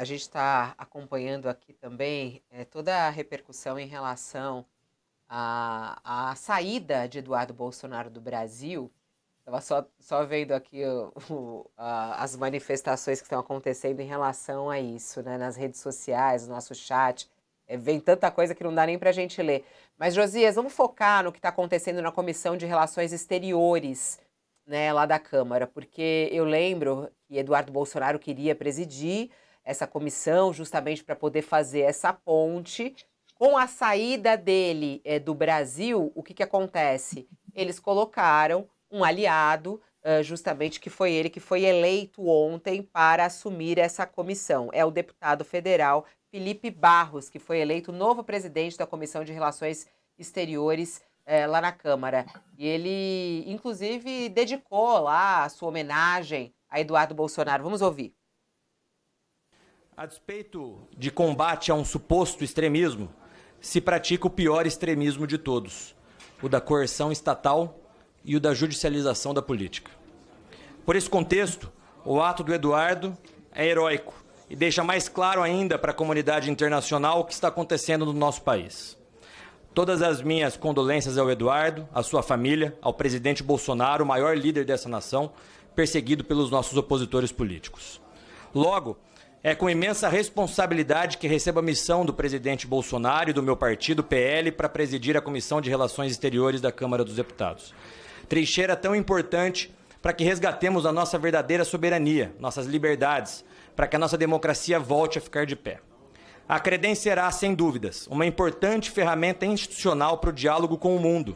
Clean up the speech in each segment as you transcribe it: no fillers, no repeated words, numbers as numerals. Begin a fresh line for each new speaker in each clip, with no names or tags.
a gente está acompanhando aqui também toda a repercussão em relação à saída de Eduardo Bolsonaro do Brasil. Estava só vendo aqui as manifestações que estão acontecendo em relação a isso, né, nas redes sociais, no nosso chat. Vem tanta coisa que não dá nem para a gente ler. Mas, Josias, vamos focar no que está acontecendo na Comissão de Relações Exteriores, né, lá da Câmara, porque eu lembro que Eduardo Bolsonaro queria presidir essa comissão justamente para poder fazer essa ponte. Com a saída dele do Brasil, o que acontece? Eles colocaram um aliado, justamente que foi ele que foi eleito ontem para assumir essa comissão. É o deputado federal Felipe Barros, que foi eleito novo presidente da Comissão de Relações Exteriores lá na Câmara. E ele, inclusive, dedicou lá a sua homenagem a Eduardo Bolsonaro. Vamos ouvir.
A despeito de combate a um suposto extremismo, se pratica o pior extremismo de todos, o da coerção estatal e o da judicialização da política. Por esse contexto, o ato do Eduardo é heróico e deixa mais claro ainda para a comunidade internacional o que está acontecendo no nosso país. Todas as minhas condolências ao Eduardo, à sua família, ao presidente Bolsonaro, o maior líder dessa nação, perseguido pelos nossos opositores políticos. Logo, é com imensa responsabilidade que recebo a missão do presidente Bolsonaro e do meu partido, PL, para presidir a Comissão de Relações Exteriores da Câmara dos Deputados. Trincheira tão importante para que resgatemos a nossa verdadeira soberania, nossas liberdades, para que a nossa democracia volte a ficar de pé. A Credem será, sem dúvidas, uma importante ferramenta institucional para o diálogo com o mundo,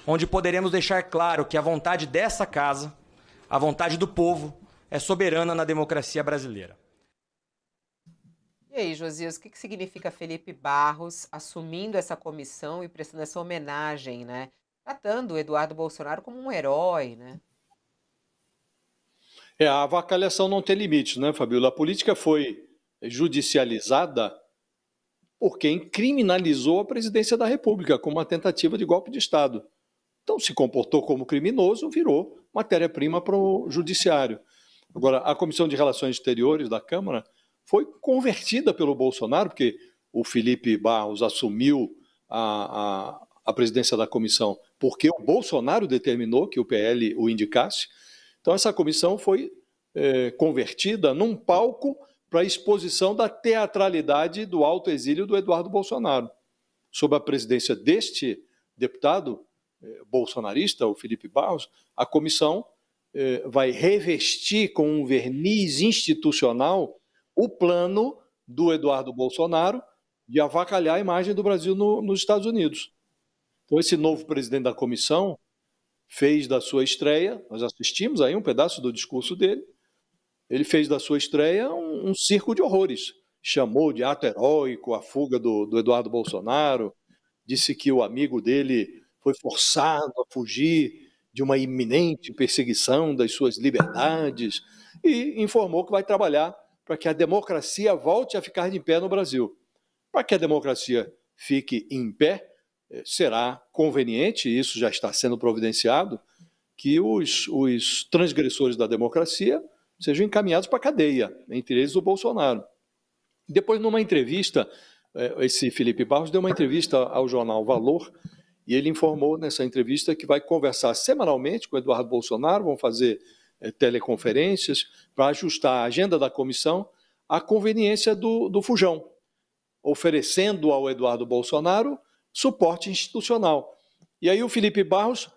onde poderemos deixar claro que a vontade dessa casa, a vontade do povo, é soberana na democracia brasileira.
E aí, Josias, o que significa Felipe Barros assumindo essa comissão e prestando essa homenagem, né? Tratando o Eduardo Bolsonaro como um herói, né?
A avacalhação não tem limites, né, Fabíola? A política foi judicializada por quem criminalizou a presidência da República como uma tentativa de golpe de Estado. Então, se comportou como criminoso, virou matéria-prima para o judiciário. Agora, a Comissão de Relações Exteriores da Câmara foi convertida pelo Bolsonaro, porque o Felipe Barros assumiu a presidência da comissão porque o Bolsonaro determinou que o PL o indicasse. Então, essa comissão foi convertida num palco para a exposição da teatralidade do alto exílio do Eduardo Bolsonaro. Sob a presidência deste deputado bolsonarista, o Felipe Barros, a comissão vai revestir com um verniz institucional o plano do Eduardo Bolsonaro de avacalhar a imagem do Brasil nos Estados Unidos. Então, esse novo presidente da comissão fez da sua estreia, nós assistimos aí um pedaço do discurso dele, ele fez da sua estreia um circo de horrores. Chamou de ato heróico a fuga do Eduardo Bolsonaro, disse que o amigo dele foi forçado a fugir de uma iminente perseguição das suas liberdades e informou que vai trabalhar para que a democracia volte a ficar de pé no Brasil. Para que a democracia fique em pé, será conveniente, e isso já está sendo providenciado, que os transgressores da democracia sejam encaminhados para a cadeia, entre eles o Bolsonaro. Depois, numa entrevista, esse Felipe Barros deu uma entrevista ao jornal Valor, e ele informou nessa entrevista que vai conversar semanalmente com o Eduardo Bolsonaro, vão fazer teleconferências para ajustar a agenda da comissão à conveniência do Fujão, oferecendo ao Eduardo Bolsonaro suporte institucional. E aí o Felipe Barros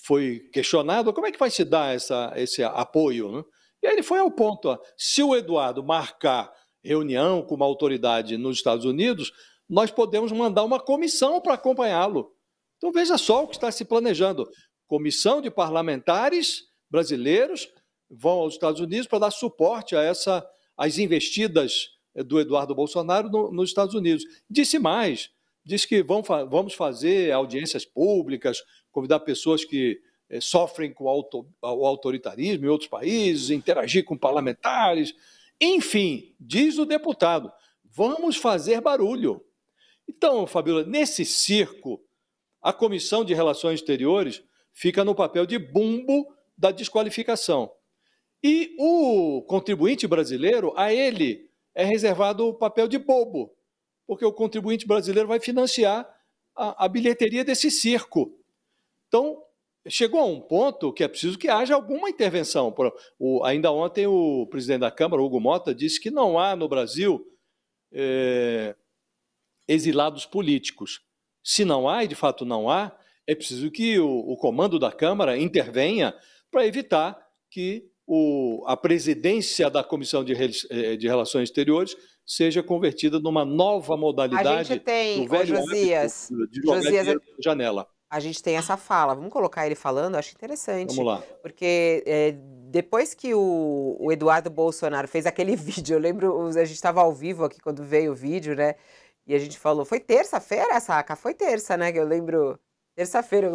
foi questionado como é que vai se dar esse apoio, né? E aí ele foi ao ponto, se o Eduardo marcar reunião com uma autoridade nos Estados Unidos, nós podemos mandar uma comissão para acompanhá-lo. Então veja só o que está se planejando. Comissão de parlamentares brasileiros vão aos Estados Unidos para dar suporte às investidas do Eduardo Bolsonaro nos Estados Unidos. Disse mais, disse que vamos fazer audiências públicas, convidar pessoas que sofrem com o autoritarismo em outros países, interagir com parlamentares. Enfim, diz o deputado, vamos fazer barulho. Então, Fabíola, nesse circo, a Comissão de Relações Exteriores fica no papel de bumbo da desqualificação. E o contribuinte brasileiro, a ele é reservado o papel de bobo, porque o contribuinte brasileiro vai financiar a bilheteria desse circo. Então, chegou a um ponto que é preciso que haja alguma intervenção. Ainda ontem, o presidente da Câmara, Hugo Mota, disse que não há no Brasil exilados políticos. Se não há, e de fato não há, é preciso que o comando da Câmara intervenha para evitar que a presidência da Comissão de Relações Exteriores seja convertida numa nova
A
modalidade
gente tem,
do
ô
velho hábito
Josias,
de jogar
Josias,
dinheiro pela janela.
a gente tem essa fala. Vamos colocar ele falando, eu acho interessante.
Vamos lá.
Porque depois que o Eduardo Bolsonaro fez aquele vídeo, eu lembro, a gente estava ao vivo aqui quando veio o vídeo, né? E a gente falou, foi terça-feira, Saca? Foi terça, né? Que eu lembro. Terça-feira,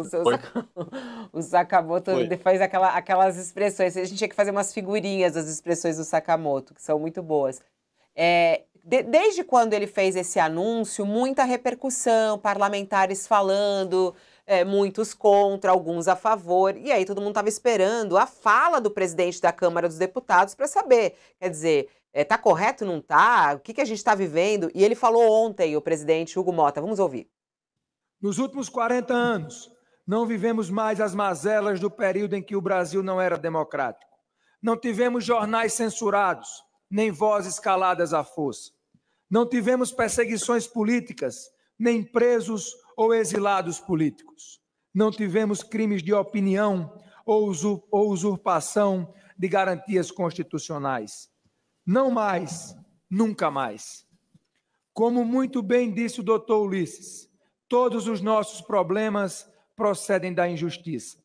o Sakamoto faz aquelas expressões. A gente tinha que fazer umas figurinhas das expressões do Sakamoto, que são muito boas. Desde quando ele fez esse anúncio, muita repercussão, parlamentares falando, muitos contra, alguns a favor. E aí todo mundo estava esperando a fala do presidente da Câmara dos Deputados para saber. Quer dizer, tá correto, não tá? O que a gente está vivendo? E ele falou ontem, o presidente Hugo Mota. Vamos ouvir.
Nos últimos 40 anos, não vivemos mais as mazelas do período em que o Brasil não era democrático. Não tivemos jornais censurados, nem vozes caladas à força. Não tivemos perseguições políticas, nem presos ou exilados políticos. Não tivemos crimes de opinião ou usurpação de garantias constitucionais. Não mais, nunca mais. Como muito bem disse o doutor Ulisses, todos os nossos problemas procedem da injustiça.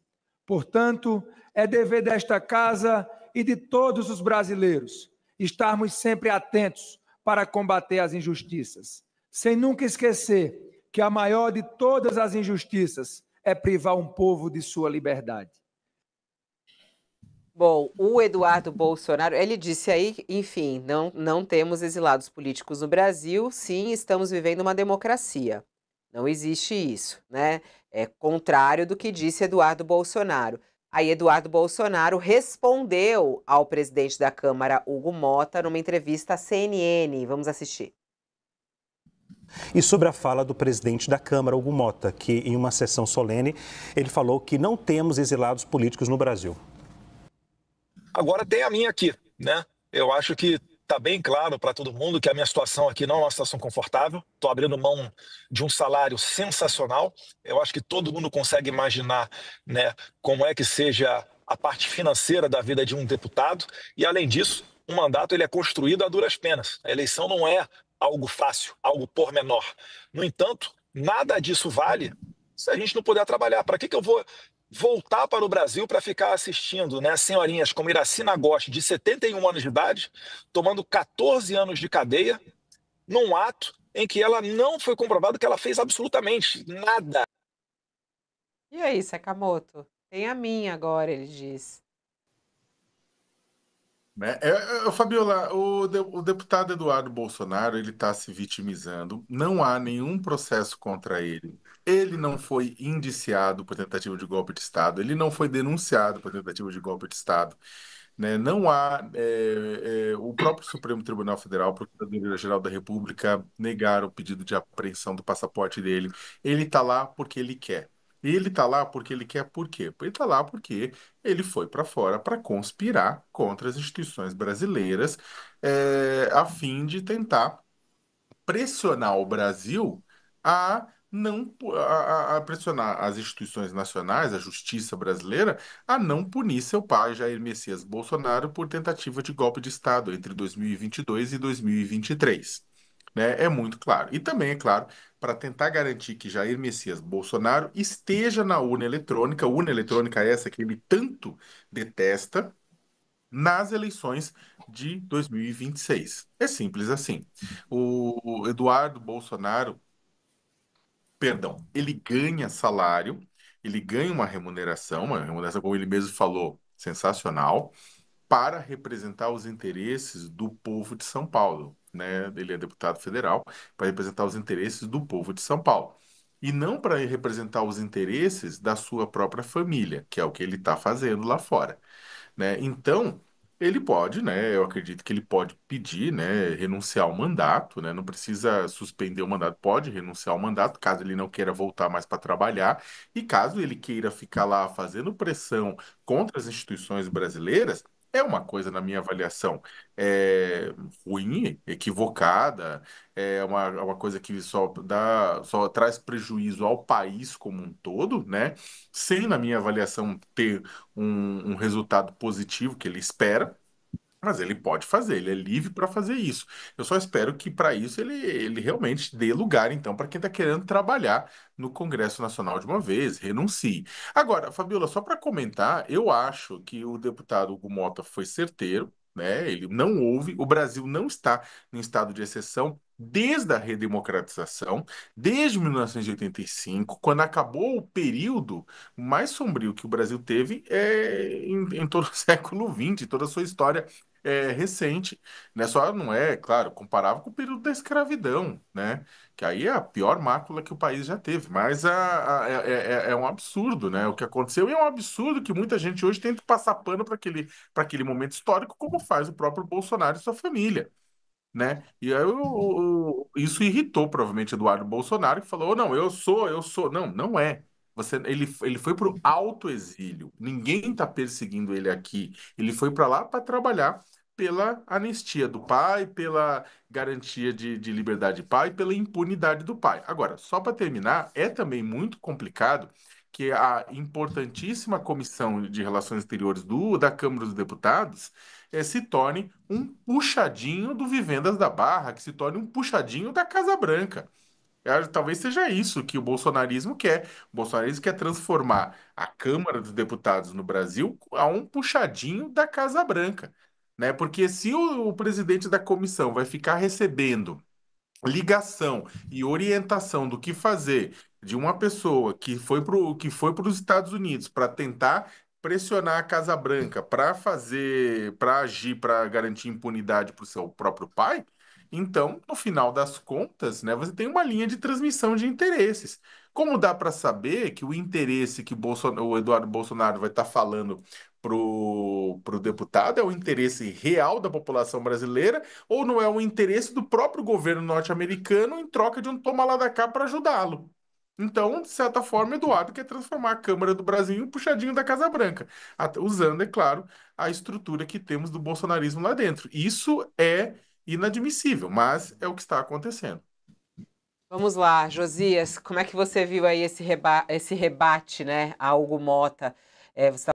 Portanto, é dever desta casa e de todos os brasileiros estarmos sempre atentos para combater as injustiças, sem nunca esquecer que a maior de todas as injustiças é privar um povo de sua liberdade.
Bom, o Eduardo Bolsonaro, ele disse aí, enfim, não temos exilados políticos no Brasil, sim, estamos vivendo uma democracia. Não existe isso, né? É contrário do que disse Eduardo Bolsonaro. Aí Eduardo Bolsonaro respondeu ao presidente da Câmara, Hugo Mota, numa entrevista à CNN. Vamos assistir.
E sobre a fala do presidente da Câmara, Hugo Mota, que em uma sessão solene, ele falou que não temos exilados políticos no Brasil.
Agora tem a minha aqui, né? Eu acho que está bem claro para todo mundo que a minha situação aqui não é uma situação confortável. Estou abrindo mão de um salário sensacional. Eu acho que todo mundo consegue imaginar, né, como é que seja a parte financeira da vida de um deputado. E, além disso, um mandato ele é construído a duras penas. A eleição não é algo fácil, algo pormenor. No entanto, nada disso vale se a gente não puder trabalhar. Para que eu vou voltar para o Brasil para ficar assistindo, né, senhorinhas como Iraci Nagoshi, de 71 anos de idade, tomando 14 anos de cadeia, num ato em que ela não foi comprovado que ela fez absolutamente nada.
E aí, Sakamoto? Tem a minha agora, ele diz.
Fabiola, o deputado Eduardo Bolsonaro, ele está se vitimizando. Não há nenhum processo contra ele. Ele não foi indiciado por tentativa de golpe de Estado. Ele não foi denunciado por tentativa de golpe de Estado. Né? Não há... o próprio Supremo Tribunal Federal, Procuradoria-Geral da República, negaram o pedido de apreensão do passaporte dele. Ele está lá porque ele quer. E ele está lá porque ele quer por quê? Ele está lá porque ele foi para fora para conspirar contra as instituições brasileiras, a fim de tentar pressionar o Brasil a não a pressionar as instituições nacionais, a justiça brasileira, a não punir seu pai, Jair Messias Bolsonaro, por tentativa de golpe de Estado entre 2022 e 2023. Né? É muito claro. E também, é claro, para tentar garantir que Jair Messias Bolsonaro esteja na urna eletrônica essa que ele tanto detesta, nas eleições de 2026. É simples assim. O Eduardo Bolsonaro, perdão, ele ganha salário, ele ganha uma remuneração, como ele mesmo falou, sensacional, para representar os interesses do povo de São Paulo, né? Ele é deputado federal para representar os interesses do povo de São Paulo. E não para representar os interesses da sua própria família, que é o que ele está fazendo lá fora, né? Então, Ele pode, né? Eu acredito que ele pode pedir, né, renunciar ao mandato, né? Não precisa suspender o mandato, pode renunciar ao mandato, caso ele não queira voltar mais para trabalhar, e caso ele queira ficar lá fazendo pressão contra as instituições brasileiras, é uma coisa, na minha avaliação, ruim, equivocada, é uma coisa que só traz prejuízo ao país como um todo, né? Sem, na minha avaliação, ter um resultado positivo que ele espera. Mas ele pode fazer, ele é livre para fazer isso. Eu só espero que para isso ele realmente dê lugar, então, para quem está querendo trabalhar no Congresso Nacional de uma vez, renuncie. Agora, Fabiola, só para comentar, eu acho que o deputado Hugo Mota foi certeiro, né? Ele não houve, o Brasil não está em estado de exceção desde a redemocratização, desde 1985, quando acabou o período mais sombrio que o Brasil teve em todo o século XX, toda a sua história recente, né? Só não é, claro, comparável com o período da escravidão, né? Que aí é a pior mácula que o país já teve. Mas é um absurdo, né? O que aconteceu e é um absurdo que muita gente hoje tenta passar pano para aquele momento histórico, como faz o próprio Bolsonaro e sua família, né? E aí isso irritou provavelmente Eduardo Bolsonaro, que falou: "Oh, não, eu sou. Não, não é. Ele foi para o autoexílio. Ninguém está perseguindo ele aqui. Ele foi para lá para trabalhar pela anistia do pai, pela garantia de liberdade do pai, pela impunidade do pai. Agora, só para terminar, é também muito complicado que a importantíssima Comissão de Relações Exteriores da Câmara dos Deputados se torne um puxadinho do Vivendas da Barra, que se torne um puxadinho da Casa Branca. Talvez seja isso que o bolsonarismo quer. O bolsonarismo quer transformar a Câmara dos Deputados no Brasil a um puxadinho da Casa Branca, né? Porque se o presidente da comissão vai ficar recebendo ligação e orientação do que fazer de uma pessoa que foi para os Estados Unidos para tentar pressionar a Casa Branca para agir, para garantir impunidade para o seu próprio pai, então, no final das contas, né, você tem uma linha de transmissão de interesses. Como dá para saber que o interesse que o Eduardo Bolsonaro vai estar falando pro deputado é o interesse real da população brasileira ou não é o interesse do próprio governo norte-americano em troca de um toma lá da cá para ajudá-lo? Então, de certa forma, Eduardo quer transformar a Câmara do Brasil em um puxadinho da Casa Branca, usando, é claro, a estrutura que temos do bolsonarismo lá dentro. Isso é inadmissível, mas é o que está acontecendo.
Vamos lá, Josias, como é que você viu aí esse rebate, né, a Hugo Mota? Você